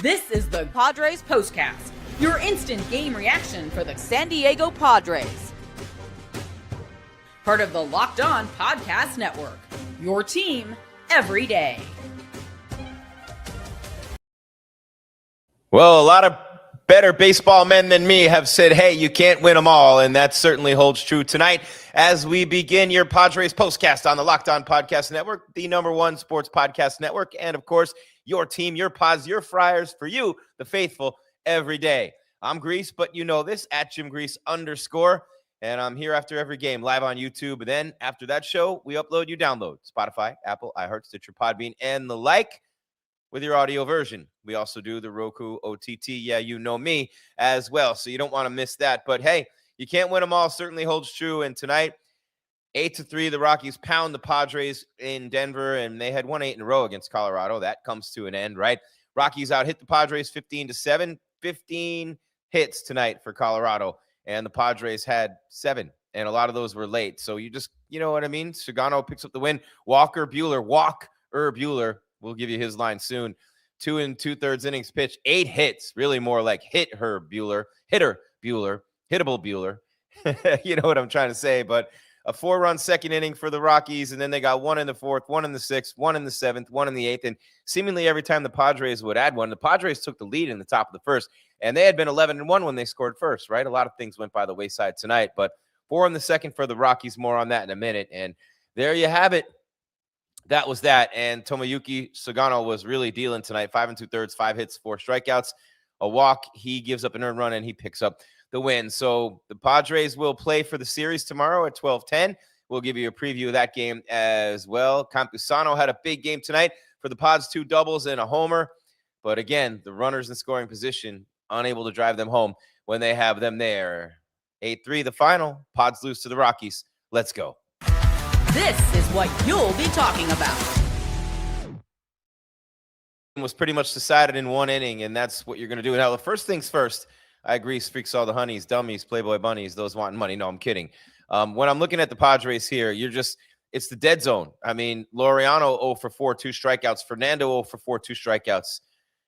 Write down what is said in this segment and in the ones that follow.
This is the Padres Postcast, your instant game reaction for the San Diego Padres. Part of the Locked On Podcast Network, your team every day. Well, a lot of better baseball men than me have said, hey, you can't win them all, and that certainly holds true tonight as we begin your Padres Postcast on the Locked On Podcast Network, the #1 sports podcast network, and, of course, your team, your Pods, your Friars, for you, the faithful, every day. I'm Grease, but you know this, at @JimGrease_, and I'm here after every game, live on YouTube. And then after that show, we upload, you download Spotify, Apple, iHeart, Stitcher, Podbean, and the like with your audio version. We also do the Roku OTT, yeah, you know me, as well, so you don't want to miss that. But, hey, you can't win them all, certainly holds true. And tonight, 8-3, the Rockies pound the Padres in Denver, and they had won 8 in a row against Colorado. That comes to an end, right? Rockies out hit the Padres 15-7, 15 hits tonight for Colorado, and the Padres had 7, and a lot of those were late. So you just, you know what I mean? Sagano picks up the win. Walker Buehler, we'll give you his line soon. 2 2/3 innings pitched, 8 hits, really more like hittable Buehler. You know what I'm trying to say, but a 4-run second inning for the Rockies, and then they got 1 in the 4th, 1 in the 6th, 1 in the 7th, 1 in the 8th, and seemingly every time the Padres would add one, the Padres took the lead in the top of the first, and they had been 11-1 when they scored first, right? A lot of things went by the wayside tonight, but 4 in the second for the Rockies, more on that in a minute, and there you have it. That was that, and Tomoyuki Sagano was really dealing tonight, 5 2/3, 5 hits, 4 strikeouts, a walk. He gives up an earned run, and he picks up the win. So the Padres will play for the series tomorrow at 12:10. We'll give you a preview of that game as well. Campusano had a big game tonight for the Pods, 2 doubles and a homer. But again, the runners in scoring position, unable to drive them home when they have them there. 8-3, the final. Pods lose to the Rockies. Let's go. This is what you'll be talking about. Was pretty much decided in 1 inning, and that's what you're going to do. Now, the first things first, I agree, freaks all the honeys, dummies, Playboy bunnies, those wanting money. No, I'm kidding. When I'm looking at the Padres here, it's the dead zone. I mean, Laureano 0 for 4, 2 strikeouts. Fernando 0 for 4, 2 strikeouts.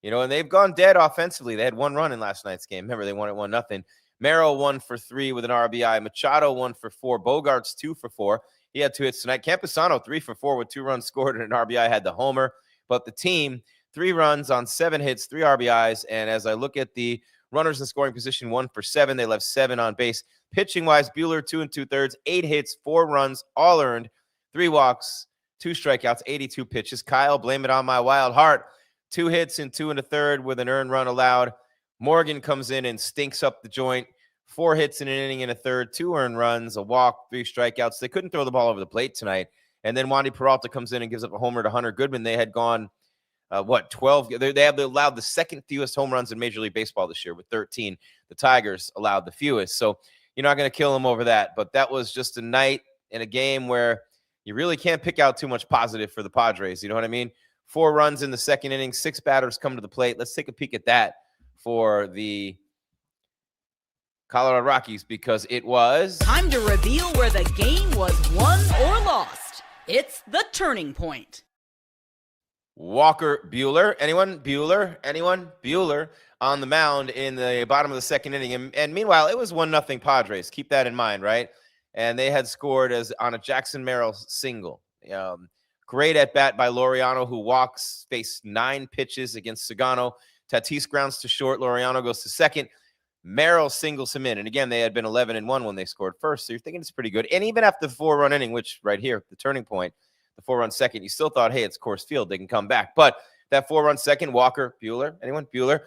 You know, and they've gone dead offensively. They had 1 run in last night's game. Remember, they won at 1-0. Merrill 1 for 3 with an RBI. Machado 1 for 4. Bogarts 2 for 4. He had 2 hits tonight. Campusano 3 for 4 with 2 runs scored and an RBI, had the homer. But the team, 3 runs on 7 hits, 3 RBIs. And as I look at the runners in scoring position, 1 for 7. They left 7 on base. Pitching-wise, Buehler 2 2/3, 8 hits, 4 runs, all earned, 3 walks, 2 strikeouts, 82 pitches. Kyle, blame it on my wild heart. 2 hits and 2 1/3 with an earned run allowed. Morgan comes in and stinks up the joint. 4 hits in an inning and a third, 2 earned runs, a walk, 3 strikeouts. They couldn't throw the ball over the plate tonight. And then Wandy Peralta comes in and gives up a homer to Hunter Goodman. They had gone 12? They have allowed the second fewest home runs in Major League Baseball this year with 13. The Tigers allowed the fewest. So you're not going to kill them over that. But that was just a night in a game where you really can't pick out too much positive for the Padres. You know what I mean? 4 runs in the second inning, 6 batters come to the plate. Let's take a peek at that for the Colorado Rockies, because it was time to reveal where the game was won or lost. It's the turning point. Walker Buehler. Anyone? Buehler on the mound in the bottom of the second inning. And meanwhile, it was 1-0 Padres. Keep that in mind, right? And they had scored on a Jackson Merrill single. Great at bat by Laureano, who faced 9 pitches against Sagano. Tatis grounds to short. Laureano goes to second. Merrill singles him in. And again, they had been 11-1 when they scored first. So you're thinking it's pretty good. And even after the 4-run inning, which right here, the turning point, the 4-run second, you still thought, hey, it's Coors Field. They can come back. But that 4-run second, Walker, Buehler, anyone? Buehler.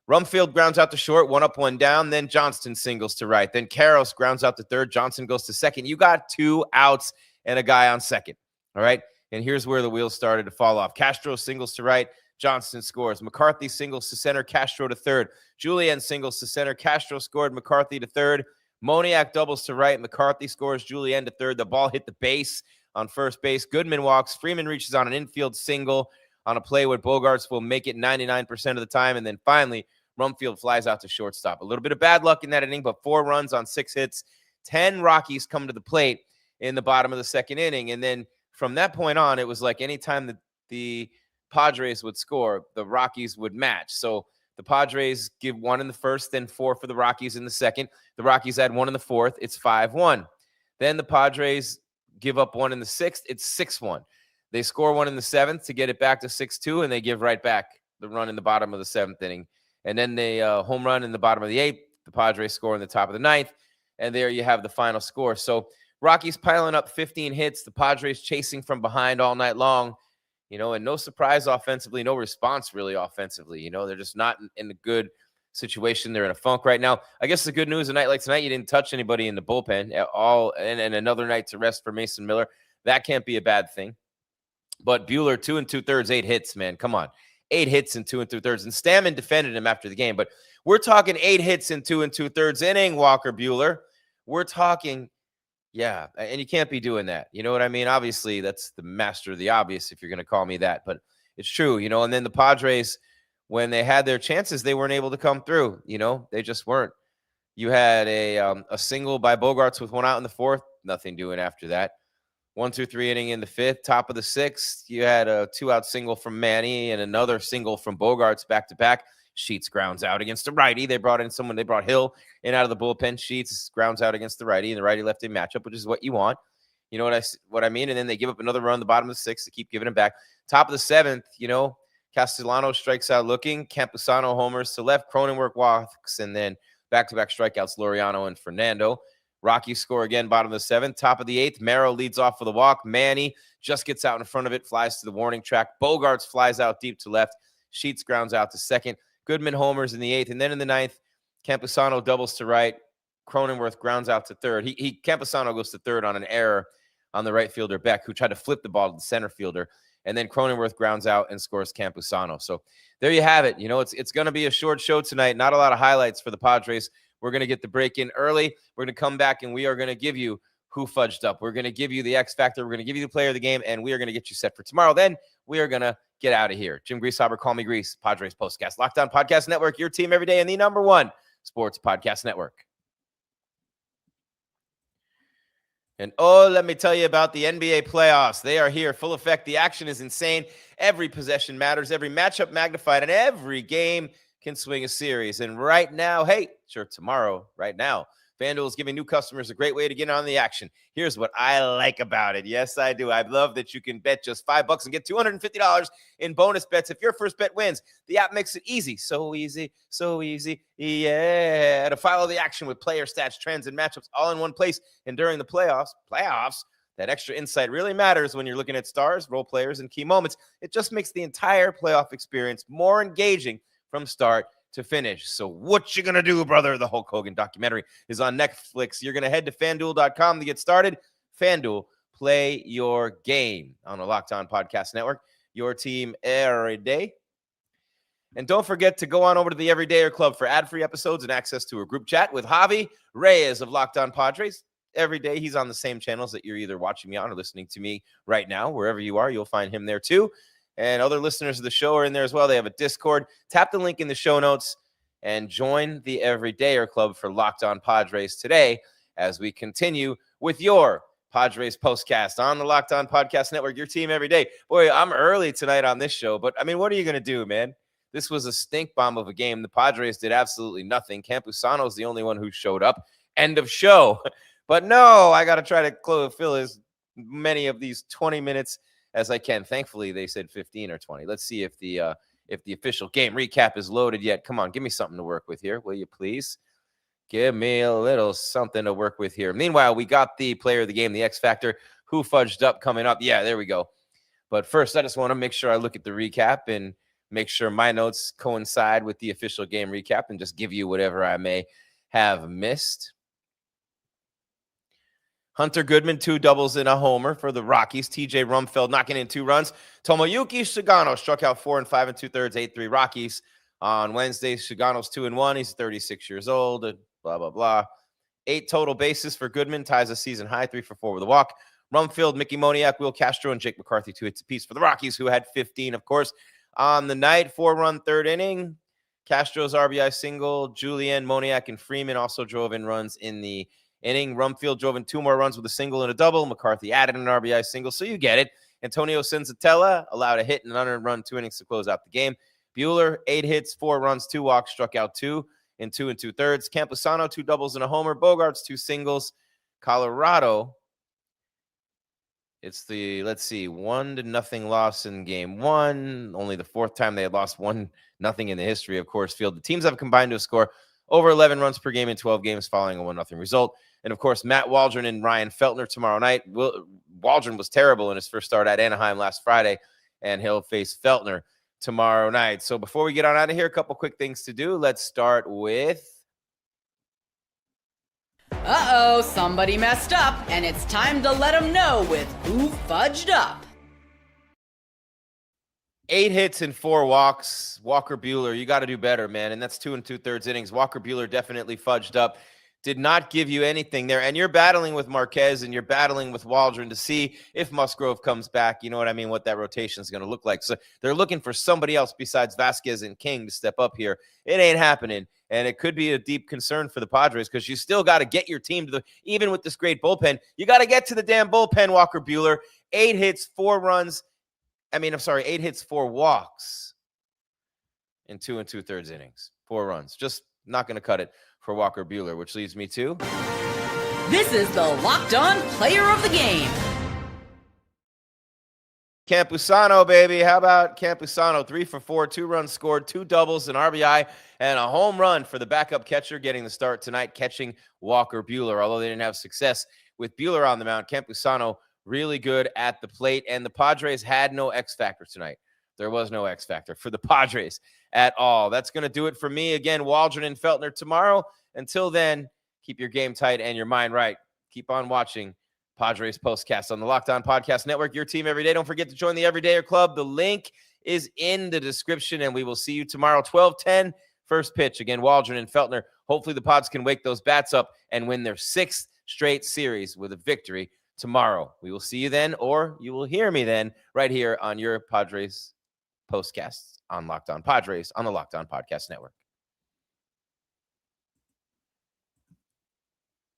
Rumfield grounds out to short, 1 up, 1 down. Then Johnston singles to right. Then Karros grounds out to third. Johnson goes to second. You got 2 outs and a guy on second. All right. And here's where the wheels started to fall off. Castro singles to right. Johnston scores. McCarthy singles to center. Castro to third. Julian singles to center. Castro scored. McCarthy to third. Moniak doubles to right. McCarthy scores. Julian to third. The ball hit the base on first base. Goodman walks. Freeman reaches on an infield single on a play where Bogarts will make it 99% of the time. And then finally, Rumfield flies out to shortstop. A little bit of bad luck in that inning, but 4 runs on 6 hits. 10 Rockies come to the plate in the bottom of the second inning. And then from that point on, it was like anytime the Padres would score, the Rockies would match. So The Padres give 1 in the first, then 4 for the Rockies in the second. The Rockies add 1 in the fourth. It's 5-1. Then the Padres give up 1 in the sixth. It's 6-1. They score 1 in the seventh to get it back to 6-2, and they give right back the run in the bottom of the seventh inning. And then they home run in the bottom of the eighth. The Padres score in the top of the ninth, and there you have the final score. So Rockies piling up 15 hits. The Padres chasing from behind all night long. And no surprise offensively, no response really offensively. They're just not in a good situation. They're in a funk right now. I guess the good news, a night like tonight, you didn't touch anybody in the bullpen at all, and another night to rest for Mason Miller. That can't be a bad thing. But Buehler, 2 2/3, 8 hits, man. Come on. 8 hits in 2 2/3. And Stammen defended him after the game. But we're talking 8 hits in 2 2/3 inning, Walker Buehler. We're talking, yeah, and you can't be doing that. You know what I mean? Obviously, that's the master of the obvious, if you're going to call me that. But it's true, And then the Padres, when they had their chances, they weren't able to come through. They just weren't. You had a single by Bogaerts with 1 out in the fourth. Nothing doing after that. 1-2-3 inning in the fifth. Top of the sixth, you had a 2-out single from Manny and another single from Bogaerts back-to-back. Sheets grounds out against the righty. They brought Hill in out of the bullpen. Sheets grounds out against the righty, and the righty lefty matchup, which is what you want. You know what I mean? And then they give up another run the bottom of the sixth to keep giving him back. Top of the seventh, Castellano strikes out looking. Campusano homers to left. Cronenworth walks, and then back-to-back strikeouts, Laureano and Fernando. Rockies score again, bottom of the seventh. Top of the eighth, Merrill leads off for the walk. Manny just gets out in front of it, flies to the warning track. Bogaerts flies out deep to left. Sheets grounds out to second. Goodman homers in the eighth. And then in the ninth, Campusano doubles to right. Cronenworth grounds out to third. Campusano goes to third on an error on the right fielder, Beck, who tried to flip the ball to the center fielder. And then Cronenworth grounds out and scores Campusano. So there you have it. It's going to be a short show tonight. Not a lot of highlights for the Padres. We're going to get the break in early. We're going to come back, and we are going to give you who fudged up. We're going to give you the X Factor. We're going to give you the player of the game, and we are going to get you set for tomorrow. Then we are going to get out of here. Jim Grieshaber, Call Me Grease, Padres Postcast, Locked On Podcast Network, your team every day, and the #1 sports podcast network. And let me tell you about the NBA playoffs. They are here, full effect. The action is insane. Every possession matters, every matchup magnified, and every game can swing a series. And right now, right now, FanDuel is giving new customers a great way to get on the action. Here's what I like about it. Yes, I do. I love that you can bet just $5 and get $250 in bonus bets if your first bet wins. The app makes it easy. So easy. Yeah. To follow the action with player stats, trends, and matchups all in one place. And during the playoffs, that extra insight really matters when you're looking at stars, role players, and key moments. It just makes the entire playoff experience more engaging from start to finish. So what you going to do, brother? The Hulk Hogan documentary is on Netflix. You're going to head to FanDuel.com to get started. FanDuel, play your game on the Locked On Podcast Network. Your team every day. And don't forget to go on over to the Everydayer Club for ad-free episodes and access to a group chat with Javi Reyes of Locked On Padres. Every day he's on the same channels that you're either watching me on or listening to me right now. Wherever you are, you'll find him there too. And other listeners of the show are in there as well. They have a Discord. Tap the link in the show notes and join the Everydayer Club for Locked On Padres today as we continue with your Padres Postcast on the Locked On Podcast Network, your team every day. Boy, I'm early tonight on this show, but what are you going to do, man? This was a stink bomb of a game. The Padres did absolutely nothing. Campusano is the only one who showed up. End of show. But no, I got to try to fill as many of these 20 minutes as I can. Thankfully, they said 15 or 20. Let's see if the official game recap is loaded yet. Come on, give me something to work with here, will you please? Give me a little something to work with here. Meanwhile, we got the player of the game, the X Factor, who fudged up coming up. Yeah, there we go. But first, I just want to make sure I look at the recap and make sure my notes coincide with the official game recap and just give you whatever I may have missed. Hunter Goodman, 2 doubles and a homer for the Rockies. TJ Rumfeld knocking in 2 runs. Tomoyuki Shigano struck out 4 5 2/3, 8-3 Rockies. On Wednesday, Shigano's 2-1. He's 36 years old. Blah, blah, blah. 8 total bases for Goodman. Ties a season high, 3 for 4 with a walk. Rumfield, Mickey Moniak, Will Castro, and Jake McCarthy, 2 hits apiece for the Rockies, who had 15, of course. On the night, 4-run third inning. Castro's RBI single. Julian, Moniak, and Freeman also drove in runs in the inning. Rumfield drove in 2 more runs with a single and a double. McCarthy added an RBI single, so you get it. Antonio Senzatella allowed a hit and an unearned run, 2 innings to close out the game. Buehler, 8 hits, 4 runs, 2 walks, struck out 2 in 2 2/3. Campusano, 2 doubles and a homer. Bogarts, 2 singles. Colorado, it's the, 1-0 loss in game 1. Only the 4th time they had lost 1-0 in the history of Coors Field. The teams have combined to score over 11 runs per game in 12 games following a 1-0 result. And, of course, Matt Waldron and Ryan Feltner tomorrow night. Waldron was terrible in his first start at Anaheim last Friday, and he'll face Feltner tomorrow night. So before we get on out of here, a couple quick things to do. Let's start with... Uh-oh, somebody messed up, and it's time to let them know with who fudged up. 8 hits and 4 walks. Walker Buehler, you got to do better, man. And that's 2 2/3 innings. Walker Buehler definitely fudged up. Did not give you anything there. And you're battling with Marquez and you're battling with Waldron to see if Musgrove comes back. You know what I mean? What that rotation is going to look like. So they're looking for somebody else besides Vasquez and King to step up here. It ain't happening. And it could be a deep concern for the Padres because you still got to get your team to the, even with this great bullpen, you got to get to the damn bullpen, Walker Buehler. 8 hits, 4 runs. 8 hits, 4 walks in 2 2/3 innings. 4 runs. Just not going to cut it for Walker Buehler, which leads me to... This is the Locked On Player of the Game. Campusano, baby. How about Campusano? 3 for 4, 2 runs scored, 2 doubles, an RBI, and a home run for the backup catcher getting the start tonight, catching Walker Buehler. Although they didn't have success with Buehler on the mound, Campusano really good at the plate, and the Padres had no X factor tonight. There was no X factor for the Padres at all. That's going to do it for me. Again, Waldron and Feltner tomorrow. Until then, keep your game tight and your mind right. Keep on watching Padres Postcast on the Locked On Podcast Network, your team every day. Don't forget to join the Everydayer Club. The link is in the description, and we will see you tomorrow, 12:10, first pitch. Again, Waldron and Feltner. Hopefully the Pods can wake those bats up and win their 6th straight series with a victory tomorrow. We will see you then, or you will hear me then, right here on your Padres Postcast on Locked On Padres on the Locked On Podcast Network.